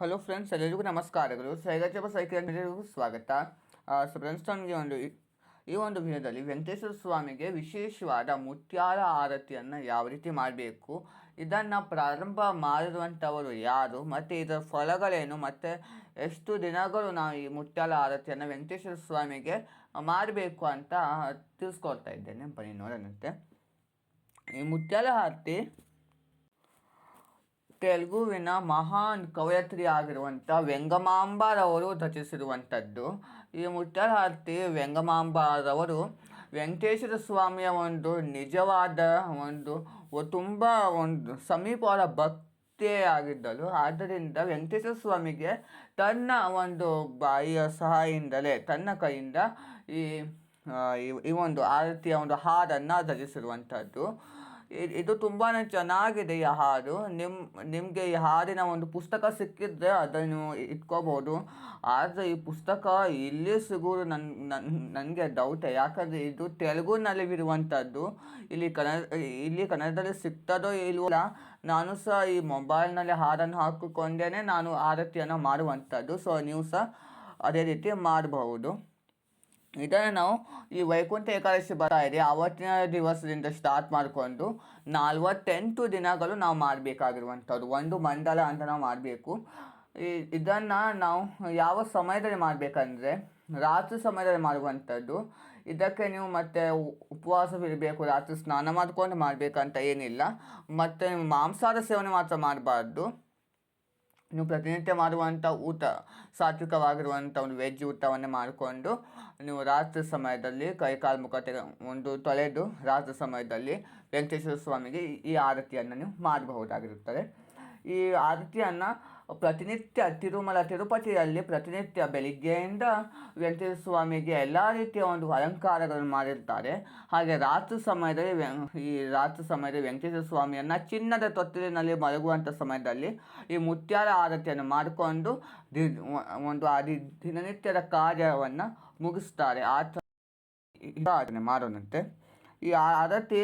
Hello friends, ಎಲ್ಲರಿಗೂ ನಮಸ್ಕಾರಗಳು. ಸೈಗಚಪ ಸೈಕಲ್ಗೂ ಸ್ವಾಗತ. ಫ್ರೆಂಡ್ಸ್, ನನಗೆ ಈ ಒಂದು ವಿಡಿಯೋದಲ್ಲಿ ವೆಂಕಟೇಶ್ವರ ಸ್ವಾಮಿಗೆ ವಿಶೇಷವಾದ ಮುತ್ಯಾಲ ಆರತಿಯನ್ನು ಯಾವ ರೀತಿ ಮಾಡಬೇಕು, ಇದನ್ನು ಪ್ರಾರಂಭ ಮಾಡಿರುವಂಥವರು ಯಾರು, ಮತ್ತು ಇದರ ಫಲಗಳೇನು, ಮತ್ತು ಎಷ್ಟು ದಿನಗಳು ನಾವು ಈ ಮುತ್ಯಾಲ ಆರತಿಯನ್ನು ವೆಂಕಟೇಶ್ವರ ಸ್ವಾಮಿಗೆ ಮಾಡಬೇಕು ಅಂತ ತಿಳಿಸ್ಕೊಡ್ತಾ ಇದ್ದೇನೆ. ಬನ್ನಿ ನೋಡೋಣಂತೆ. ಈ ಮುತ್ಯಾಲ ಆರತಿ ತೆಲುಗುವಿನ ಮಹಾನ್ ಕವಯತ್ರಿ ಆಗಿರುವಂಥ ವೆಂಗಮಾಂಬರವರು ರಚಿಸಿರುವಂಥದ್ದು. ಈ ಮುತ್ಯಾಲ ಆರತಿ ವೆಂಗಮಾಂಬರವರು ವೆಂಕಟೇಶ್ವರ ಸ್ವಾಮಿಯ ಒಂದು ನಿಜವಾದ ತುಂಬ ಸಮೀಪವಾದ ಭಕ್ತೇ ಆಗಿದ್ದಳು. ಆದ್ದರಿಂದ ವೆಂಕಟೇಶ್ವರ ಸ್ವಾಮಿಗೆ ತನ್ನ ಒಂದು ಬಾಯಿಯ ಸಹಾಯದಿಂದಲೇ ತನ್ನ ಕೈಯಿಂದ ಈ ಈ ಒಂದು ಆರತಿಯ ಒಂದು ಹಾಡನ್ನು ರಚಿಸಿರುವಂಥದ್ದು. ಇದು ತುಂಬಾ ಚೆನ್ನಾಗಿದೆ ಈ ಹಾಡು. ನಿಮಗೆ ಈ ಹಾಡಿನ ಒಂದು ಪುಸ್ತಕ ಸಿಕ್ಕಿದ್ರೆ ಅದನ್ನು ಇಟ್ಕೋಬೋದು. ಆದರೆ ಈ ಪುಸ್ತಕ ಇಲ್ಲಿ ಸಿಗೋದು ನನಗೆ ಡೌಟೇ, ಯಾಕಂದರೆ ಇದು ತೆಲುಗುನಲ್ಲಿರುವಂಥದ್ದು. ಇಲ್ಲಿ ಕನ್ನಡದಲ್ಲಿ ಸಿಗ್ತದೋ ಇಲ್ವಲ್ಲ. ನಾನು ಸಹ ಈ ಮೊಬೈಲ್ನಲ್ಲಿ ಹಾಡನ್ನು ಹಾಕಿಕೊಂಡೇ ನಾನು ಆರತಿಯನ್ನು ಮಾಡುವಂಥದ್ದು. ಸೊ ನೀವು ಸಹ ಅದೇ ರೀತಿ ಮಾಡಬಹುದು. ಇದನ್ನು ನಾವು ಈ ವೈಕುಂಠ ಏಕಾದಶಿ ಬರ್ತಾ ಇದೆ, ಆವತ್ತಿನ ದಿವಸದಿಂದ ಸ್ಟಾರ್ಟ್ ಮಾಡಿಕೊಂಡು 48 ದಿನಗಳು ನಾವು ಮಾಡಬೇಕಾಗಿರುವಂಥದ್ದು. ಒಂದು ಮಂಡಲ ಅಂತ ನಾವು ಮಾಡಬೇಕು. ಇದನ್ನು ನಾವು ಯಾವ ಸಮಯದಲ್ಲಿ ಮಾಡಬೇಕಂದ್ರೆ ರಾತ್ರಿ ಸಮಯದಲ್ಲಿ ಮಾಡುವಂಥದ್ದು. ಇದಕ್ಕೆ ನೀವು ಮತ್ತೆ ಉಪವಾಸವಿರಬೇಕು, ರಾತ್ರಿ ಸ್ನಾನ ಮಾಡಿಕೊಂಡು ಮಾಡಬೇಕಂತ ಏನಿಲ್ಲ. ಮತ್ತು ಮಾಂಸಾಹಾರ ಸೇವನೆ ಮಾತ್ರ ಮಾಡಬಾರ್ದು. ನೀವು ಪ್ರತಿನಿತ್ಯ ಮಾಡುವಂಥ ಊಟ ಸಾತ್ವಿಕವಾಗಿರುವಂಥ ಒಂದು ವೆಜ್ ಊಟವನ್ನೇ ಮಾಡಿಕೊಂಡು ನೀವು ರಾತ್ರಿ ಸಮಯದಲ್ಲಿ ಕೈಕಾಲು ಮುಖ ತೊಳೆದು ರಾತ್ರಿ ಸಮಯದಲ್ಲಿ ವೆಂಕಟೇಶ್ವರ ಸ್ವಾಮಿಗೆ ಈ ಆರತಿಯನ್ನು ನೀವು ಮಾಡಬಹುದಾಗಿರುತ್ತದೆ. ಈ ಆರತಿಯನ್ನು ಪ್ರತಿನಿತ್ಯ ತಿರುಪತಿಯಲ್ಲಿ ಪ್ರತಿನಿತ್ಯ ಬೆಳಿಗ್ಗೆಯಿಂದ ವೆಂಕಟೇಶ್ವರ ಸ್ವಾಮಿಗೆ ಎಲ್ಲ ರೀತಿಯ ಒಂದು ಅಲಂಕಾರಗಳನ್ನು ಮಾಡಿರ್ತಾರೆ. ಹಾಗೆ ರಾತ್ರಿ ಸಮಯದಲ್ಲಿ ವೆಂಕಟೇಶ್ವರ ಸ್ವಾಮಿಯನ್ನು ಚಿನ್ನದ ತೊಟ್ಟಿಲಿನಲ್ಲಿ ಮಲಗುವಂಥ ಸಮಯದಲ್ಲಿ ಈ ಮುತ್ಯಾಲ ಆರತಿಯನ್ನು ಮಾಡಿಕೊಂಡು ದಿನನಿತ್ಯದ ಕಾರ್ಯವನ್ನು ಮುಗಿಸ್ತಾರೆ. ಆಚರಣೆ ಮಾಡೋಣಂತೆ. ಈ ಆರತಿ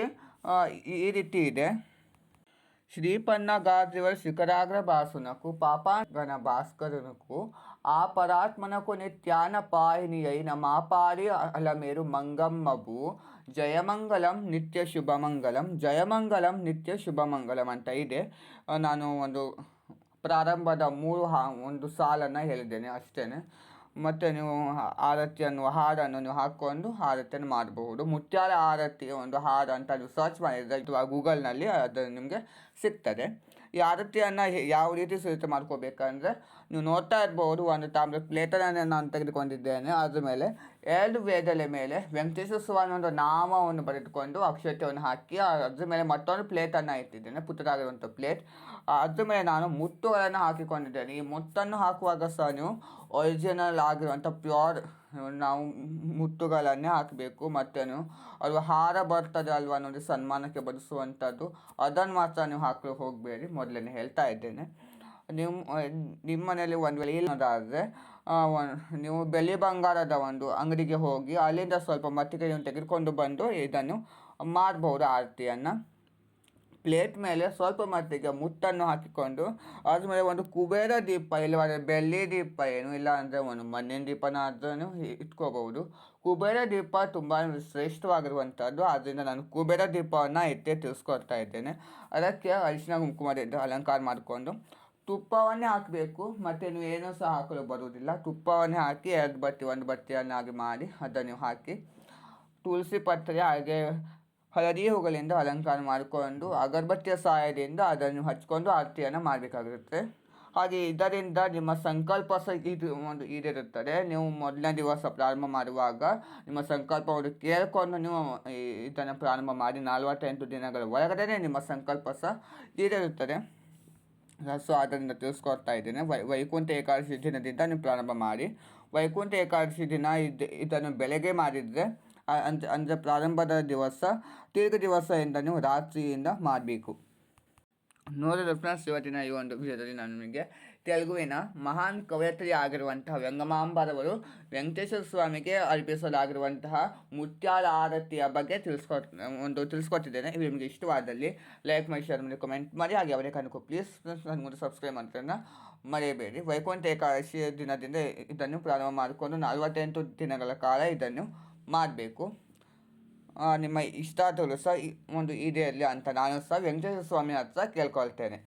ಈ ರೀತಿ ಇದೆ. శ్రీపన్నగాద్రివర్ శిఖరాగ్ర భాసునకు పాపాంగన భాస్కరునకు ఆ పరాత్మనకు నిత్యాన పాహినియైన మాపారి అలమేరు మంగమ్మబు ಜಯಮಂಗಲಂ ನಿತ್ಯ ಶುಭಮಂಗಲಂ, ಜಯಮಂಗಲಂ ನಿತ್ಯ ಶುಭಮಂಗಲಂ ಅಂತ ಇದೆ. ನಾನು ಒಂದು ಪ್ರಾರಂಭದ ಒಂದು ಸಾಲನ್ನು ಹೇಳಿದ್ದೇನೆ ಅಷ್ಟೇ. ಮತ್ತು ನೀವು ಹಾಡನ್ನು ನೀವು ಹಾಕ್ಕೊಂಡು ಆರತಿಯನ್ನು ಮಾಡಬಹುದು. ಮುತ್ಯಾಲ ಆರತಿಯ ಒಂದು ಹಾಡು ಅಂತ ನೀವು ಸರ್ಚ್ ಮಾಡಿದರೆ ಅಥವಾ ಗೂಗಲ್ನಲ್ಲಿ ಅದು ನಿಮಗೆ ಸಿಗ್ತದೆ. ಈ ಆರತಿಯನ್ನು ಯಾವ ರೀತಿ ಸಿದ್ಧತೆ ಮಾಡ್ಕೋಬೇಕಂದ್ರೆ ನೀವು ನೋಡ್ತಾ ಇರ್ಬೋದು, ಒಂದು ತಾಮ್ರದ ಪ್ಲೇಟನ್ನು ನಾನು ತೆಗೆದುಕೊಂಡಿದ್ದೇನೆ. ಅದ್ರ ಮೇಲೆ 2 ವೇದಲೆ ಮೇಲೆ ವೆಂಕಟೇಶ್ವರ ಸ್ವಾಮಿ ಒಂದು ನಾಮವನ್ನು ಬರೆದುಕೊಂಡು ಅಕ್ಷತೆಯನ್ನು ಹಾಕಿ ಅದ್ರ ಮೇಲೆ ಮತ್ತೊಂದು ಪ್ಲೇಟನ್ನು ಇಟ್ಟಿದ್ದೇನೆ, ಪುಟ್ಟದಾಗಿರುವಂಥ ಪ್ಲೇಟ್. ಅದ್ರ ಮೇಲೆ ನಾನು ಮುತ್ತುಗಳನ್ನು ಹಾಕಿಕೊಂಡಿದ್ದೇನೆ. ಈ ಮುತ್ತನ್ನು ಹಾಕುವಾಗ ಸಹ ನೀವು ಒರಿಜಿನಲ್ ಆಗಿರುವಂಥ ಪ್ಯೂರ್ ನಾವು ಮುತ್ತುಗಳನ್ನೇ ಹಾಕಬೇಕು. ಮತ್ತು ನೀವು ಅದು ಹಾರ ಬರ್ತದೆ ಅಲ್ವಾ ನೋಡಿ, ಸನ್ಮಾನಕ್ಕೆ ಬಡಿಸುವಂಥದ್ದು, ಅದನ್ನು ಮಾತ್ರ ನೀವು ಹಾಕಲು ಹೋಗಬೇಡಿ, ಮೊದಲೇ ಹೇಳ್ತಾ ಇದ್ದೇನೆ. ನಿಮ್ಮ ಮನೆಯಲ್ಲಿ ಒಂದು ವೇಳೆ ಇಲ್ಲದಾದರೆ ನೀವು ಬೆಳ್ಳಿ ಬಂಗಾರದ ಒಂದು ಅಂಗಡಿಗೆ ಹೋಗಿ ಅಲ್ಲಿಂದ ಸ್ವಲ್ಪ ಮಟ್ಟಿಗೆ ನೀವು ತೆಗೆದುಕೊಂಡು ಬಂದು ಇದನ್ನು ಮಾಡಬಹುದು. ಆರತಿಯನ್ನು ಪ್ಲೇಟ್ ಮೇಲೆ ಸ್ವಲ್ಪ ಮಟ್ಟಿಗೆ ಮುತ್ತನ್ನು ಹಾಕಿಕೊಂಡು ಅದ್ರ ಮೇಲೆ ಒಂದು ಕುಬೇರ ದೀಪ, ಇಲ್ಲವಾದರೆ ಬೆಳ್ಳಿ ದೀಪ, ಏನು ಇಲ್ಲ ಅಂದರೆ ಒಂದು ಮಣ್ಣಿನ ದೀಪನ ಅದನ್ನು ಇಟ್ಕೋಬಹುದು. ಕುಬೇರ ದೀಪ ತುಂಬ ಶ್ರೇಷ್ಠವಾಗಿರುವಂಥದ್ದು, ಆದ್ದರಿಂದ ನಾನು ಕುಬೇರ ದೀಪವನ್ನು ತಿಳಿಸ್ಕೊಡ್ತಾ ಇದ್ದೇನೆ. ಅದಕ್ಕೆ ಅರಿಶಿನ ಕುಂಕುಮದಿಂದ ಅಲಂಕಾರ ಮಾಡಿಕೊಂಡು ತುಪ್ಪವನ್ನೇ ಹಾಕಬೇಕು. ಮತ್ತು ನೀವು ಏನೂ ಸಹ ಹಾಕಲು ಬರುವುದಿಲ್ಲ. ತುಪ್ಪವನ್ನೇ ಹಾಕಿ 2 ಬತ್ತಿ 1 ಬತ್ತಿಯನ್ನಾಗಿ ಮಾಡಿ ಅದನ್ನು ಹಾಕಿ ತುಳಸಿ ಪತ್ರೆ ಹಾಗೆ ಹಳದಿ ಹೂಗಳಿಂದ ಅಲಂಕಾರ ಮಾಡಿಕೊಂಡು ಅಗರಬತ್ತಿಯ ಸಹಾಯದಿಂದ ಅದನ್ನು ಹಚ್ಕೊಂಡು ಆರತಿಯನ್ನು ಮಾಡಬೇಕಾಗಿರುತ್ತೆ. ಹಾಗೆ ಇದರಿಂದ ನಿಮ್ಮ ಸಂಕಲ್ಪ ಸಹ ಈಡೇರುತ್ತದೆ. ನೀವು ಮೊದಲನೇ ದಿವಸ ಪ್ರಾರಂಭ ಮಾಡುವಾಗ ನಿಮ್ಮ ಸಂಕಲ್ಪವನ್ನು ಕೇಳಿಕೊಂಡು ನೀವು ಇದನ್ನು ಪ್ರಾರಂಭ ಮಾಡಿ 48 ದಿನಗಳ ಒಳಗಡೆ ನಿಮ್ಮ ಸಂಕಲ್ಪ ಸಹ ಈಡೇರುತ್ತದೆ. ಸೊ ಅದರಿಂದ ತಿಳಿಸ್ಕೊಡ್ತಾ ಇದ್ದೇನೆ. ವೈಕುಂಠ ಏಕಾದಶಿ ದಿನದಿಂದ ನೀವು ಪ್ರಾರಂಭ ಮಾಡಿ. ವೈಕುಂಠ ಏಕಾದಶಿ ದಿನ ಇದನ್ನು ಬೆಳಗ್ಗೆ ಮಾಡಿದರೆ ಅಂದರೆ ಪ್ರಾರಂಭದ ದಿವಸ ತಿರುಗಿ ದಿವಸದಿಂದ ನೀವು ರಾತ್ರಿಯಿಂದ ಮಾಡಬೇಕು. ನೋಡಿದ ಫ್ರೆಂಡ್ಸ್, ಇವತ್ತಿನ ಈ ಒಂದು ವಿಡಿಯೋದಲ್ಲಿ ನಾನು ನಿಮಗೆ ತೆಲುಗುವಿನ ಮಹಾನ್ ಕವಯತ್ರಿ ಆಗಿರುವಂತಹ ವೆಂಗಮಾಂಬರವರು ವೆಂಕಟೇಶ್ವರ ಸ್ವಾಮಿಗೆ ಅರ್ಪಿಸಲಾಗಿರುವಂತಹ ಮುತ್ಯಾಲ ಆರತಿಯ ಬಗ್ಗೆ ತಿಳಿಸ್ಕೊಟ್ಟಿದ್ದೇನೆ. ಇದು ನಿಮಗೆ ಇಷ್ಟವಾದಲ್ಲಿ ಲೈಕ್ ಮಾಡಿ, ಶೇರ್ ಮಾಡಿ, ಕಮೆಂಟ್ ಮಾಡಿ. ಹಾಗೆ ಅವರೇ ಕನಕು ಪ್ಲೀಸ್ ನನಗೆ ಸಬ್ಸ್ಕ್ರೈಬ್ ಮಾಡ್ತಾರನ್ನ ಮರೆಯಬೇಡಿ. ವೈಕುಂಠ ಏಕಾದಶಿಯ ದಿನದಿಂದ ಇದನ್ನು ಪ್ರಾರಂಭ ಮಾಡಿಕೊಂಡು 48 ದಿನಗಳ ಕಾಲ ಇದನ್ನು ಮಾಡಬೇಕು. ನಿಮ್ಮ ಇಷ್ಟಾರ್ಥಗಳು ಸಹ ಒಂದು ಈಡೇರಲಿ ಅಂತ ನಾನು ಸಹ ವೆಂಕಟೇಶ್ವರ ಸ್ವಾಮಿ ಹತ್ರ ಕೇಳ್ಕೊಳ್ತೇನೆ.